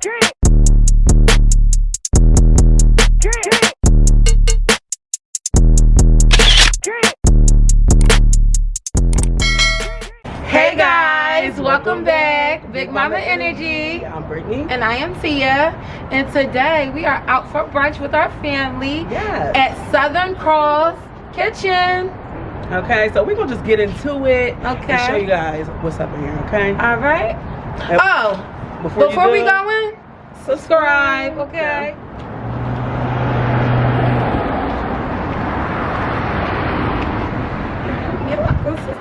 Hey guys, welcome back. Big Mama Energy. I'm Brittany. And I am Tia. And today we are out for brunch with our family at Southern Cross Kitchen. Okay, so we're gonna just get into it Okay. and show you guys what's up in here, okay? Alright. And Oh, before we go in, subscribe, okay? You're welcome, sister.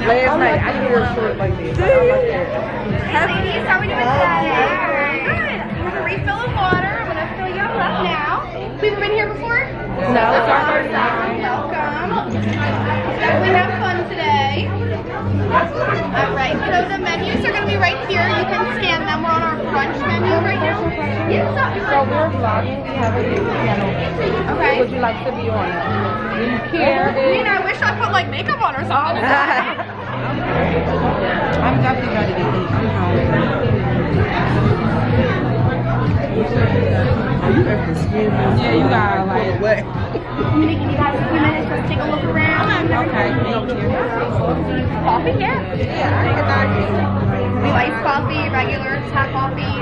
Last night, I did a short like this. Ladies, how are we doing today? Good. Here's a refill of water. I'm going to fill you all up now. Have you ever been here before? No, it's our first time. Welcome. Definitely have fun today. Alright, so the menus are going to be right here. You can scan them. We're on our brunch menu right now. Yes, So we're vlogging. We have a YouTube channel. okay. Would you like to be on it? Do you care? I mean, I wish I put like makeup on or something. I'm definitely ready to eat. I'm hungry. Yeah, you gotta like. What? I'm going to give you guys a few minutes to take a look around. Okay, thank you. Coffee, yeah. Yeah, I get that. We iced coffee, regular, hot coffee,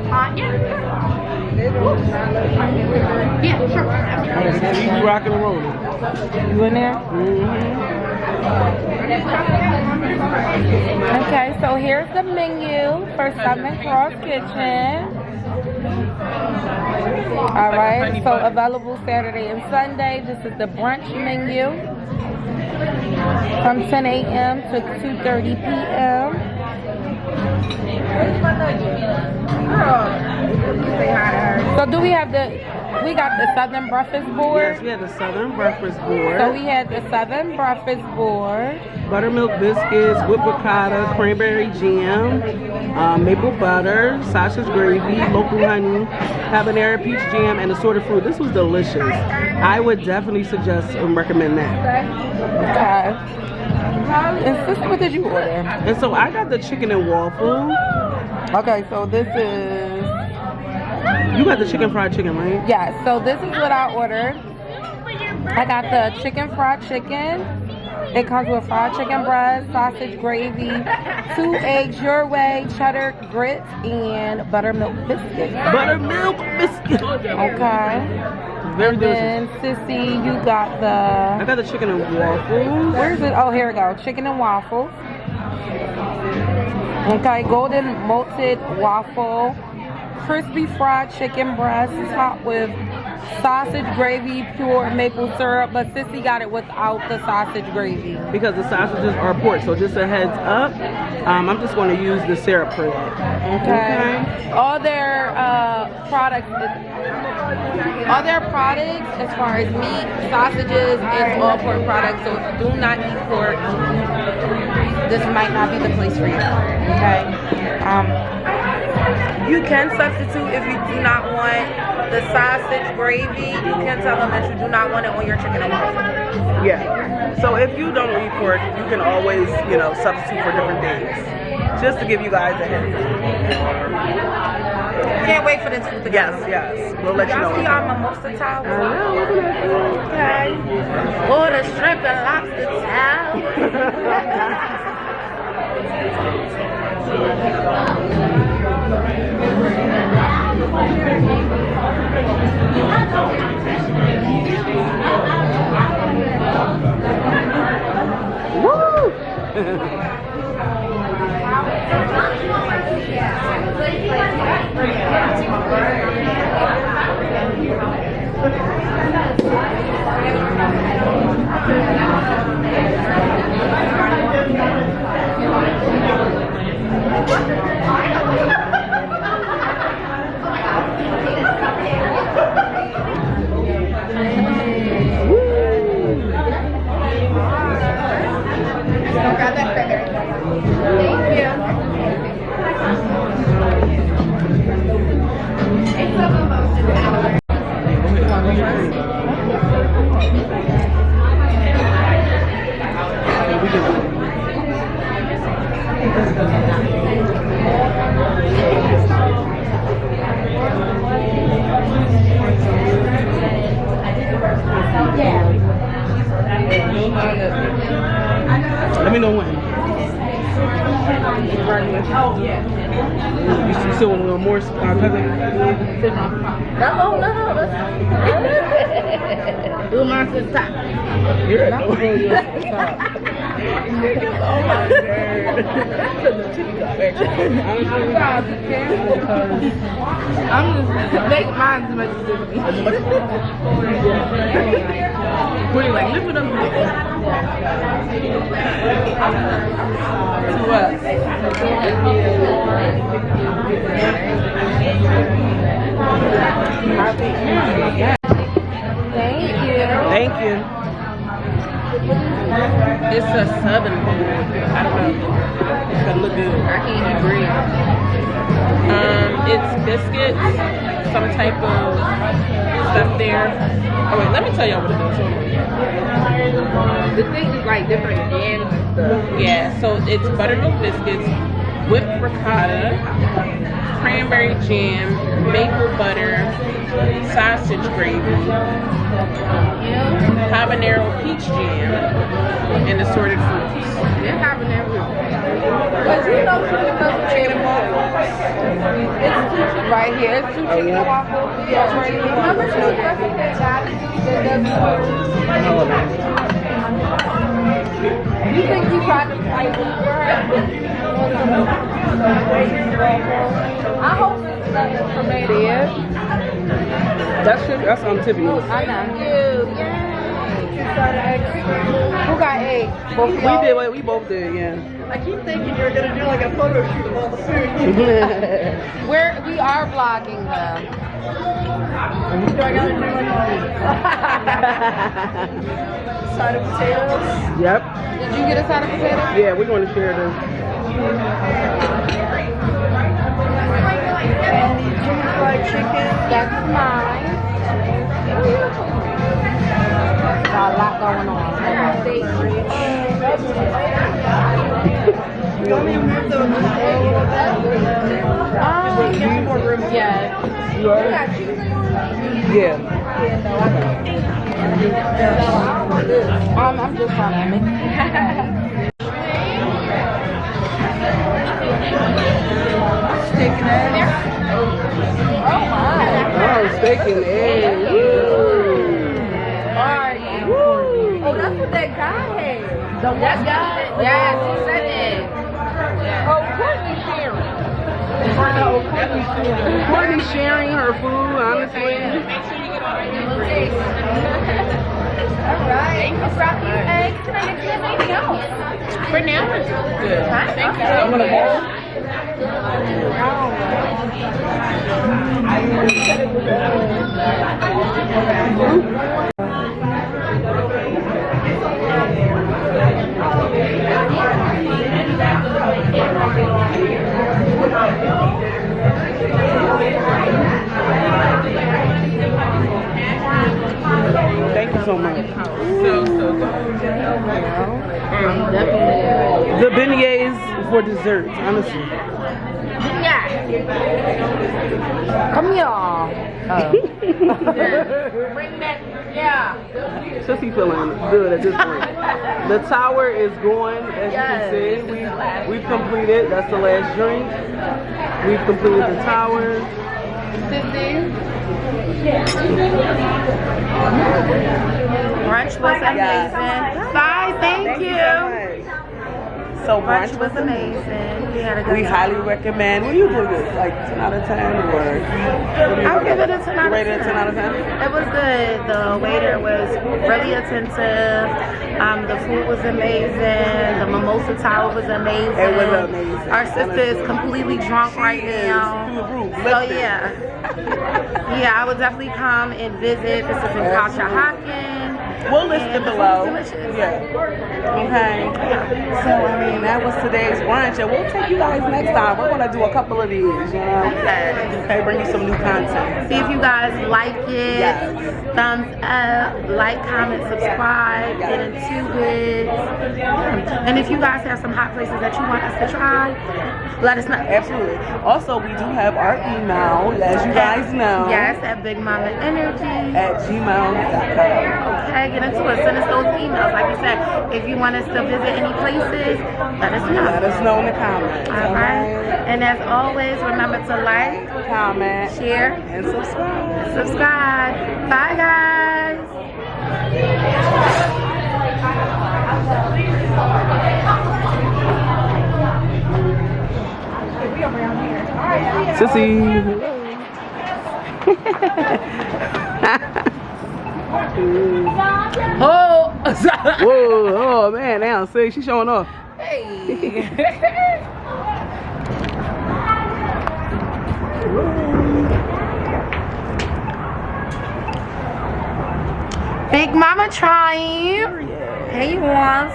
hot, yeah, sure. Yeah, sure. You rocking and rolling. You in there? Okay, so here's the menu for Southern Cross Kitchen. Alright, so available Saturday and Sunday. This is the brunch menu from 10 a.m. to 2:30 p.m. So do we have we got the Southern Breakfast Board? Yes, we had the Southern Breakfast Board. So we had the Southern Breakfast Board. Buttermilk biscuits, whipped ricotta, cranberry jam, maple butter, sausage gravy, local honey, habanero peach jam, and assorted fruit. This was delicious. I would definitely suggest and recommend that. Okay. And sister, what did you order? And so I got the chicken and waffle. Okay, so this is... You got the fried chicken, right? Yeah, so this is what I ordered. I got the fried chicken. It comes with fried chicken breast, sausage gravy, 2 eggs your way, cheddar grits, and buttermilk biscuits. Buttermilk biscuit. Okay. Very And delicious. then, sissy, you got the... I got the chicken and waffles. Where's it? Oh, here we go. Chicken and waffles. Okay, golden malted waffle. Crispy fried chicken breast topped with sausage gravy, pure maple syrup, but sissy got it without the sausage gravy. Because the sausages are pork, so just a heads up, I'm just going to use the syrup for that. Okay. All their products, as far as meat, sausages, it's all pork products. So if you do not eat pork, this might not be the place for you. Okay. You can substitute if you do not want the sausage gravy. You can tell them that you do not want it on your chicken and waffle. Yeah. So if you don't eat pork, you can always, substitute for different days. Just to give you guys a hint. Can't wait for this food to go. Yes. We'll let you know. Y'all see our mimosa towels? I know, isn't that cool? Okay. Or the shrimp and lobster towel. Woo! good. Let me know when. You still want a little more, cousin? No. Do mine to the top. You're Not annoying. really to the top. Oh my I'm just making mine as much as it is. Pretty like, lift it up. To what? Thank you. Thank you. It's a southern food. I don't know. It's gonna look good. I can't even breathe. It's biscuits, some type of stuff there. Oh wait, let me tell y'all what it is. The thing is like different jams and stuff. Yeah, so it's buttermilk biscuits, whipped ricotta, cranberry jam, maple butter, sausage gravy, habanero peach jam, and assorted fruits. Yeah, habanero. But you know chicken and waffles? It's right here. It's 2 chicken and waffles. Yeah, right here. Remember she was working at You think you tried to fight with her? I hope it's nothing for me. That's on Tiffany. I know. Yay. Who got eggs? Both of y'all? We both did, yeah. I keep thinking you're gonna do like a photo shoot of all the food. We are vlogging though. Do I gotta do like a side of potatoes? Yep. Did you get a side of potatoes? Yeah, we're going to share this. And the chicken fried chicken. That's mine. Got a lot going on. You want me to move those a little bit? Give me more room. Yes. Yeah. I'm just trying to mix Steak and eggs. Oh my. Oh, steak and eggs. Oh, that's what that guy had. The one guy? Yes, he said it. Oh, Courtney sharing. Courtney sharing her food, honestly. Alright, I brought these eggs. Can I get you anything else? For now, it's good. Thank you so I'm gonna much. Thank you so much. So good. Definitely. The beignets for dessert, honestly. Yeah. Come here. Bring that. Yeah. Sissy feeling good at this point. The tower is going, as you can see. We've completed. That's the last drink. We've completed the tower. Brunch was amazing. Bye, thank you. So Brunch was amazing. We had a good We time. highly recommend. What do you give it? Like 10 out of 10 or? I'll give it a 10 out of 10. You rate it a 10 out of 10? It was good. The waiter was really attentive. The food was amazing. The mimosa tower was amazing. It was amazing. Our sister is completely drunk right now. Through the roof. So Lifted. yeah. Yeah, I would definitely come and visit. This is in Conshohocken. We'll list it below. Delicious. Yeah. Okay. So, I mean, that was today's brunch, and we'll take you guys next time. We're going to do a couple of these, you know? Okay, bring you some new content. See if you guys like it. Yes. Thumbs up, like, comment, subscribe, get into it. And if you guys have some hot places that you want us to try, let us know. Absolutely. Also, we do have our email. As you guys know. Yes, at Big Mama Energy. At gmail.com. Okay, get into it. Send us those emails. Like you said, if you want us to visit any places, let us know. Let us know in the comments. All right. And as always, remember to like, comment, share, and subscribe. subscribe. Bye, guys. Sissy. Oh. Whoa, oh man, now see, she's showing off. Hey. Big Mama trying. Hey, you once.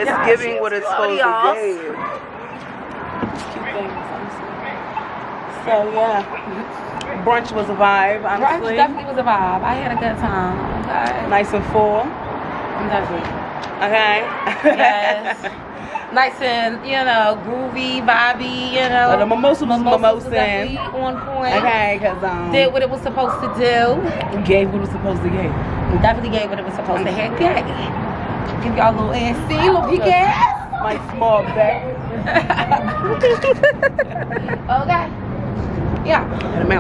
It's giving what it's supposed to give. So yeah, brunch was a vibe, Brunch honestly. definitely was a vibe. I had a good time. Okay. Nice and full. Definitely. Okay. Yes. Nice and, groovy, vibey, The mimosa was Mimosa was mimosa. definitely on point. Okay, because Did what it was supposed to do. gave what it was supposed to give. Definitely gave what it was supposed to have. Give y'all a little ass, little peek ass. My small back. Okay. Yeah. And